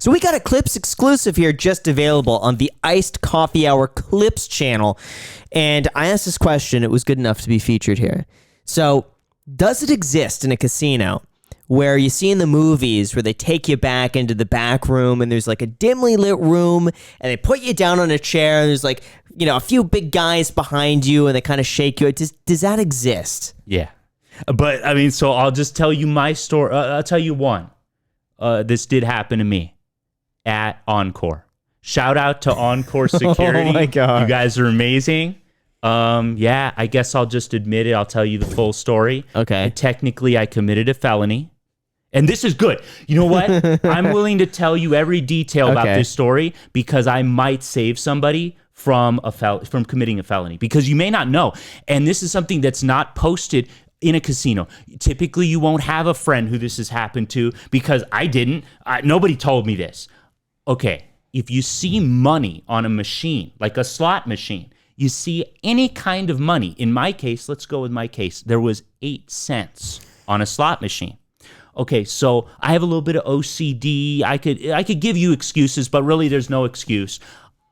So we got a Clips exclusive here just available on the Iced Coffee Hour Clips channel. And I asked this question. It was good enough to be featured here. So does it exist in a casino where you see in the movies where they take you back into the back room and there's like a dimly lit room and they put you down on a chair and there's like, you know, a few big guys behind you and they kind of shake you? Does that exist? Yeah. But I mean, so I'll just tell you my story. I'll tell you one. This did happen to me at Encore. Shout out to Encore Security. Oh my God. You guys are amazing. Yeah, I guess I'll just admit it. I'll tell you the full story. Okay. And technically, I committed a felony. And this is good. You know what? I'm willing to tell you every detail about this story because I might save somebody from committing a felony, because you may not know. And this is something that's not posted in a casino. Typically, you won't have a friend who this has happened to, because I didn't. Nobody told me this. Okay, if you see money on a machine, like a slot machine, you see any kind of money. In my case, let's go with my case. There was 8 cents on a slot machine. Okay, so I have a little bit of OCD. I could give you excuses, but really there's no excuse.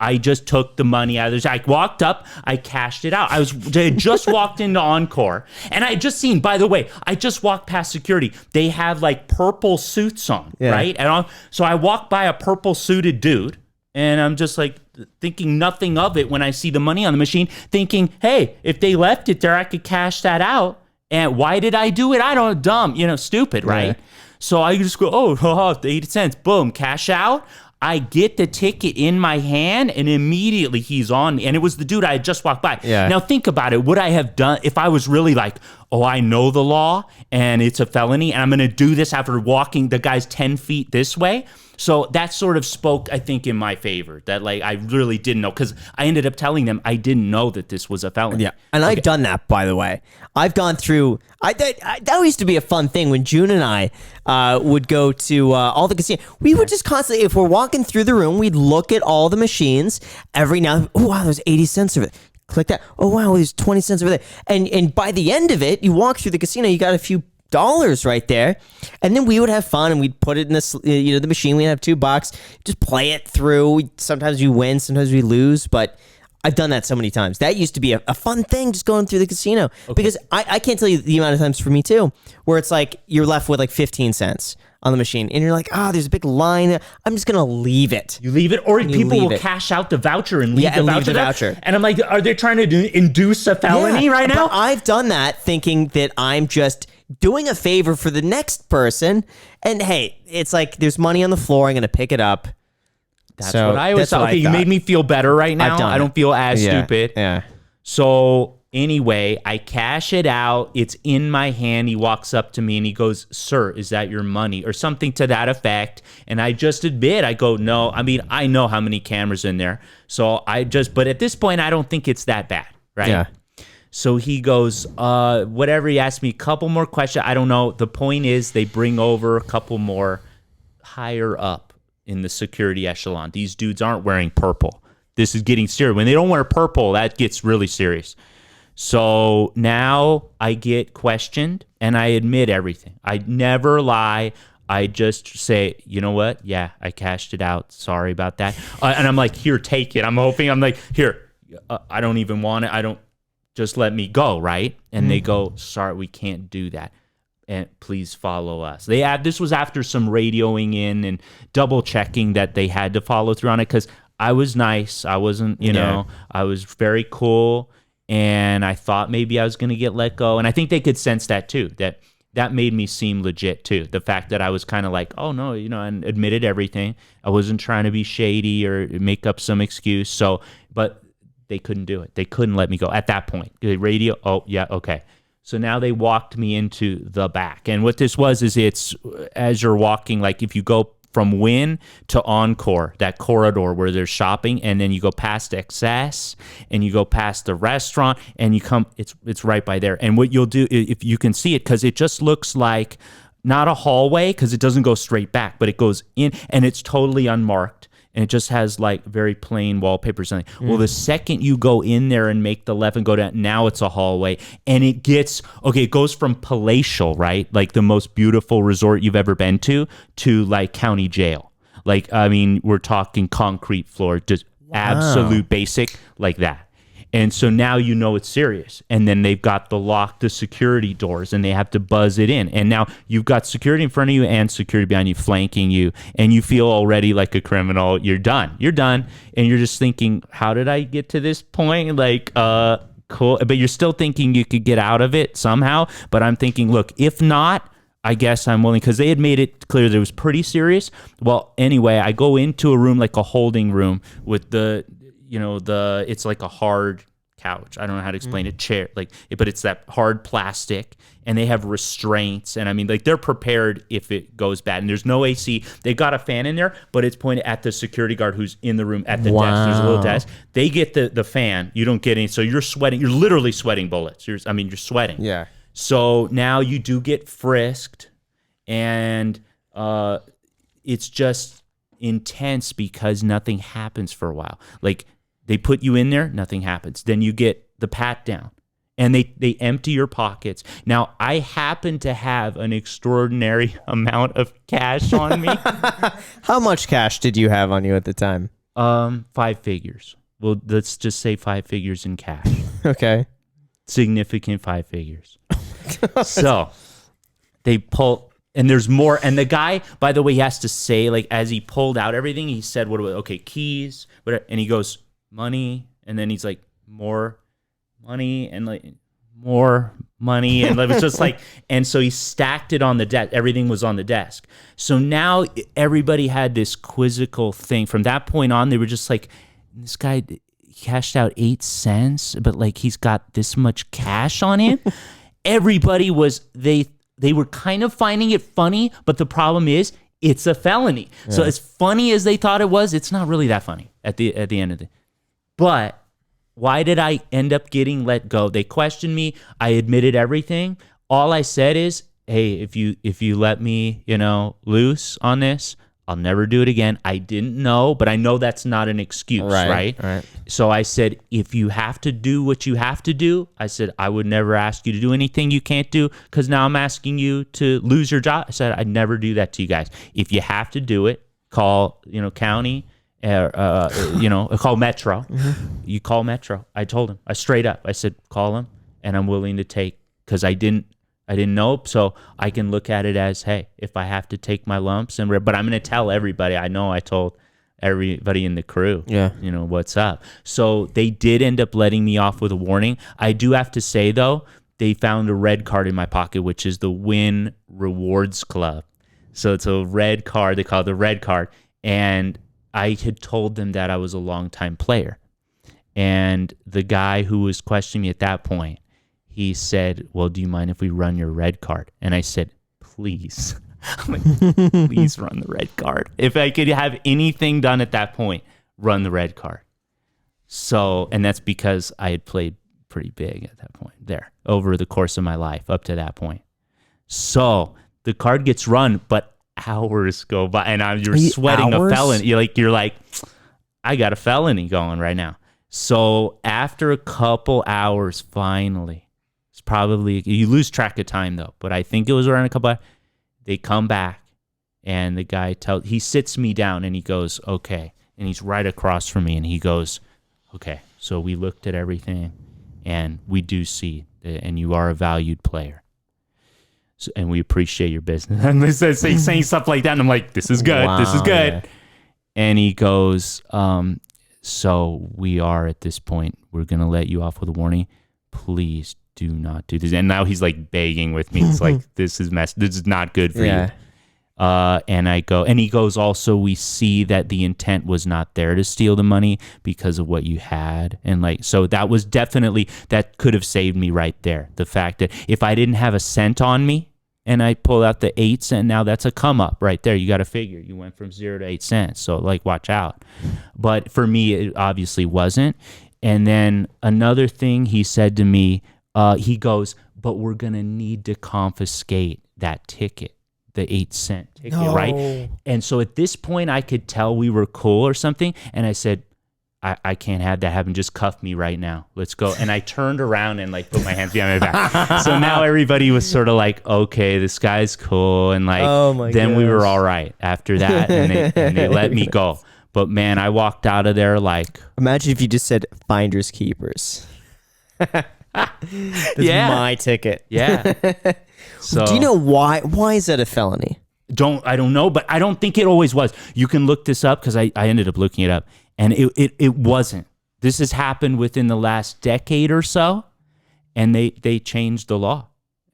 I just took the money out of there. I walked up, I cashed it out. I had just walked into Encore, and I had just seen, by the way, I just walked past security. They have like purple suits on, right? And so I walked by a purple suited dude, and I'm just like thinking nothing of it when I see the money on the machine, thinking, hey, if they left it there, I could cash that out. And why did I do it? I don't know, stupid, right? Yeah. So I just go, oh, 8 cents, boom, cash out. I get the ticket in my hand, and immediately he's on me. And it was the dude I had just walked by. Yeah. Now think about it. Would I have done, if I was really like, oh, I know the law and it's a felony and I'm going to do this after walking the guy's 10 feet this way? So that sort of spoke, I think, in my favor, that like I really didn't know, because I ended up telling them I didn't know that this was a felony. Yeah, and I've done that, by the way. I've gone through, that used to be a fun thing when June and I would go to all the casinos. We would just constantly, if we're walking through the room, we'd look at all the machines every now. Oh, wow, there's 80 cents of it. Click that. Oh, wow, there's 20 cents over there. And by the end of it, you walk through the casino, you got a few dollars right there, and then we would have fun and we'd put it in this, the machine. We'd have $2, just play it through. Sometimes we win, sometimes we lose, but I've done that so many times. That used to be a fun thing, just going through the casino. Because I can't tell you the amount of times for me too, where it's like you're left with like 15 cents on the machine and you're like, there's a big line, I'm just gonna leave it. You leave it, or people will cash out the voucher and leave the voucher. And I'm like, are they trying to induce a felony right now? But I've done that thinking that I'm just doing a favor for the next person, and hey, it's like there's money on the floor, I'm gonna pick it up. That's what I always thought. Okay, you made me feel better right now. I don't feel as stupid. Yeah. So anyway, I cash it out. It's in my hand. He walks up to me and he goes, "Sir, is that your money?" or something to that effect. And I just admit, I go, "No." I mean, I know how many cameras in there. So but at this point, I don't think it's that bad, right? Yeah. So he goes, whatever. He asked me a couple more questions. I don't know. The point is they bring over a couple more higher up in the security echelon. These dudes aren't wearing purple. This is getting serious. When they don't wear purple, that gets really serious. So now I get questioned and I admit everything. I never lie. I just say, you know what? Yeah, I cashed it out. Sorry about that. And I'm like, here, take it. I'm like, here, I don't even want it. Just let me go, right? And they go, sorry, we can't do that. And please follow us. This was after some radioing in and double checking that they had to follow through on it, because I was nice. I wasn't, I was very cool. And I thought maybe I was going to get let go. And I think they could sense that too, that made me seem legit too. The fact that I was kind of like, oh no, and admitted everything. I wasn't trying to be shady or make up some excuse. But they couldn't do it. They couldn't let me go at that point. The radio, oh, yeah, okay. So now they walked me into the back. And what this was is it's as you're walking, like if you go from Wynn to Encore, that corridor where there's shopping, and then you go past Excess, and you go past the restaurant, and you come, it's right by there. And what you'll do, if you can see it, because it just looks like not a hallway, because it doesn't go straight back, but it goes in, and it's totally unmarked. And it just has like very plain wallpaper or something. Well, the second you go in there and make the left and go down, now it's a hallway. And it goes from palatial, right? Like the most beautiful resort you've ever been to like county jail. Like, I mean, we're talking concrete floor, just absolute basic like that. And so now you know it's serious. And then they've got the security doors, and they have to buzz it in. And now you've got security in front of you and security behind you flanking you, and you feel already like a criminal. You're done. And you're just thinking, how did I get to this point? Like, cool. But you're still thinking you could get out of it somehow. But I'm thinking, look, if not, I guess I'm willing, because they had made it clear that it was pretty serious. Well, anyway, I go into a room, like a holding room, with it's like a hard couch. I don't know how to explain it. Chair, but it's that hard plastic, and they have restraints. And I mean, like, they're prepared if it goes bad. And there's no AC. They got a fan in there, but it's pointed at the security guard who's in the room at the desk. There's a little desk. They get the fan. You don't get any. So you're sweating. You're literally sweating bullets. You're sweating. Yeah. So now you do get frisked, and it's just intense because nothing happens for a while. Like, they put you in there, nothing happens. Then you get the pat down, and they empty your pockets. Now, I happen to have an extraordinary amount of cash on me. How much cash did you have on you at the time? 5 figures. Well, let's just say 5 figures in cash. Okay. Significant 5 figures. So they pull, and there's more. And the guy, by the way, he has to say, like, as he pulled out everything, he said, okay, keys, whatever. And he goes, money. And then he's like, more money, and like more money. And it was just like, and so he stacked it on the desk. Everything was on the desk. So now everybody had this quizzical thing. From that point on, they were just like, this guy cashed out 8 cents, but like, he's got this much cash on him. Everybody was, they were kind of finding it funny, but the problem is it's a felony. Yeah. So as funny as they thought it was, it's not really that funny at the end of the. But why did I end up getting let go? They questioned me. I admitted everything. All I said is, hey, if you let me, loose on this, I'll never do it again. I didn't know, but I know that's not an excuse, right? So I said, if you have to do what you have to do, I said, I would never ask you to do anything you can't do, because now I'm asking you to lose your job. I said, I'd never do that to you guys. If you have to do it, call, county, call Metro. Mm-hmm. You call Metro. I told him, I straight up, I said, call him, and I'm willing to take, because I didn't know, so I can look at it as, hey, if I have to take my lumps, but I'm going to tell everybody. I know I told everybody in the crew, what's up. So they did end up letting me off with a warning. I do have to say, though, they found a red card in my pocket, which is the Win Rewards Club. So it's a red card. They call it the red card. And I had told them that I was a longtime player. And the guy who was questioning me at that point, he said, well, do you mind if we run your red card? And I said, please. I'm like, please run the red card. If I could have anything done at that point, run the red card. So, and that's because I had played pretty big at that point there over the course of my life up to that point. So the card gets run, but hours go by, and you're sweating a felony. You're like, I got a felony going right now. So after a couple hours, finally, it's probably, you lose track of time though, but I think it was around a couple hours, they come back, and the guy he sits me down, and he goes, okay. And he's right across from me, and he goes, okay, so we looked at everything, and we do see that, and you are a valued player. So, and we appreciate your business. And saying stuff like that, and I'm like, this is good. Wow, this is good. Yeah. And he goes, so we are at this point, we're going to let you off with a warning. Please do not do this. And now he's like begging with me. It's like, this is not good for you. And I go, and he goes, also, we see that the intent was not there to steal the money because of what you had. And like, so that was definitely, that could have saved me right there. The fact that if I didn't have a cent on me and I pull out the 8 cent, now that's a come up right there. You got to figure you went from 0 to 8 cents. So like, watch out. But for me, it obviously wasn't. And then another thing he said to me, he goes, but we're going to need to confiscate that ticket. The 8 cent ticket, right? And so at this point, I could tell we were cool or something. And I said, I can't have that happen. Just cuff me right now. Let's go. And I turned around and like put my hands behind my back. So now everybody was sort of like, okay, this guy's cool. And like, then we were all right after that. And they let me go. But man, I walked out of there like. Imagine if you just said finders keepers. That's my ticket. Yeah. So do you know why? Why is that a felony? I don't know, but I don't think it always was. You can look this up because I ended up looking it up, and it wasn't. This has happened within the last decade or so, and they changed the law,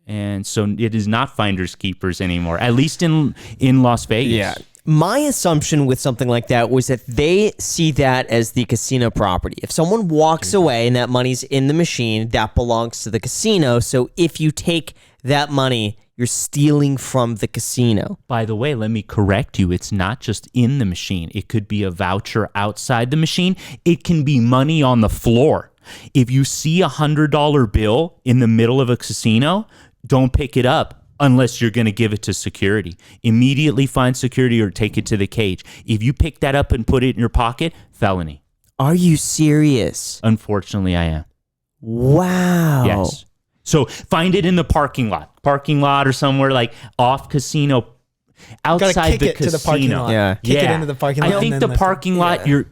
and so it is not finders keepers anymore. At least in Las Vegas. Yeah. My assumption with something like that was that they see that as the casino property. If someone walks away and that money's in the machine, that belongs to the casino. So if you take that money, you're stealing from the casino. By the way, let me correct you. It's not just in the machine. It could be a voucher outside the machine. It can be money on the floor. If you see $100 bill in the middle of a casino, don't pick it up unless you're going to give it to security. Immediately find security or take it to the cage. If you pick that up and put it in your pocket, felony. Are you serious? Unfortunately, I am. Wow. Yes. So find it in the parking lot or somewhere like off casino, outside kick the it casino. to the parking lot. Yeah. Kick it into the parking lot. I think and the then parking lot. yeah. You're.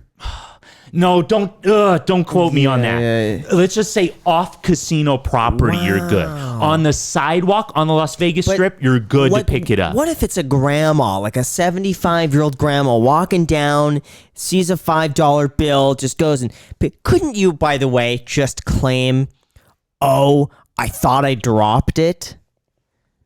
No, don't quote me on that. Yeah. Let's just say off casino property, you're good. On the sidewalk on the Las Vegas Strip, you're good to pick it up. What if it's a grandma, like a 75-year-old grandma walking down, sees a $5 bill, just goes and... Couldn't you, by the way, just claim, oh, I thought I dropped it?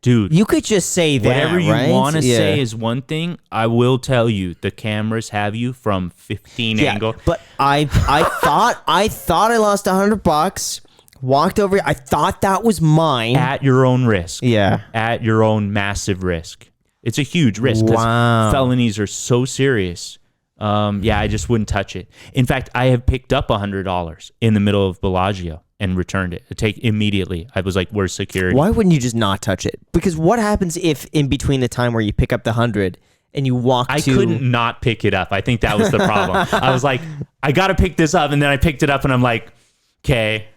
Dude, You could just say that, whatever you right? want to say is one thing. I will tell you, the cameras have you from 15 angle. But I thought I lost $100. Walked over. I thought that was mine. At your own risk. Yeah. At your own massive risk. It's a huge risk because Wow. felonies are so serious. I just wouldn't touch it. In fact, I have picked up $100 in the middle of Bellagio and returned it. Immediately. I was like, where's security? Why wouldn't you just not touch it? Because what happens if in between the time where you pick up the 100 and you walk I to... couldn't not pick it up. I think that was the problem. I was like, I got to pick this up. And then I picked it up and I'm like, okay,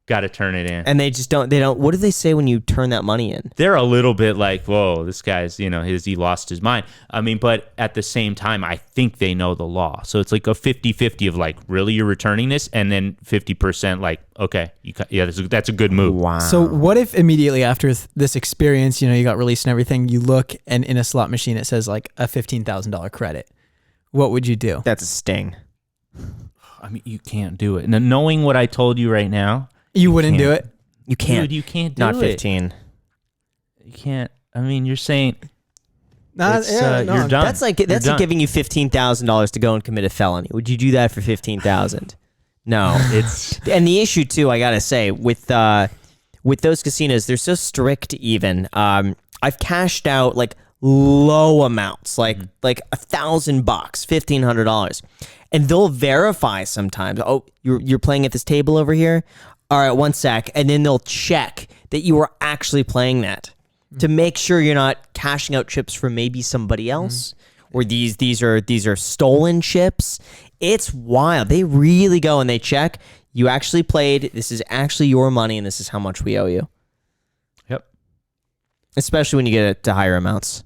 got to turn it in. And they don't... What do they say when you turn that money in? They're a little bit like, whoa, this guy's, he lost his mind. I mean, but at the same time, I think they know the law. So it's like a 50-50 of like, really, you're returning this? And then 50% like, okay, that's a good move. Wow. So what if immediately after this experience, you got released and everything, you look and in a slot machine it says like a $15,000 credit? What would you do? That's a sting. I mean, you can't do it. Now, knowing what I told you right now, You wouldn't do it? You can't. dude, you can't do Not it. 15. You can't. I mean, you're saying Nah, it's, you're done. That's like You're done. giving you $15,000 to go and commit a felony. Would you do that for $15,000? No. It's And the issue too, I gotta say, with those casinos, they're so strict. Even I've cashed out like low amounts, like $1,000, $1,500, and they'll verify sometimes. Oh, you're playing at this table over here. All right, one sec, and then they'll check that you are actually playing that to make sure you're not cashing out chips for maybe somebody else, or these are stolen chips. It's wild. They really go and they check. You actually played. This is actually your money, and this is how much we owe you. Yep. Especially when you get it to higher amounts.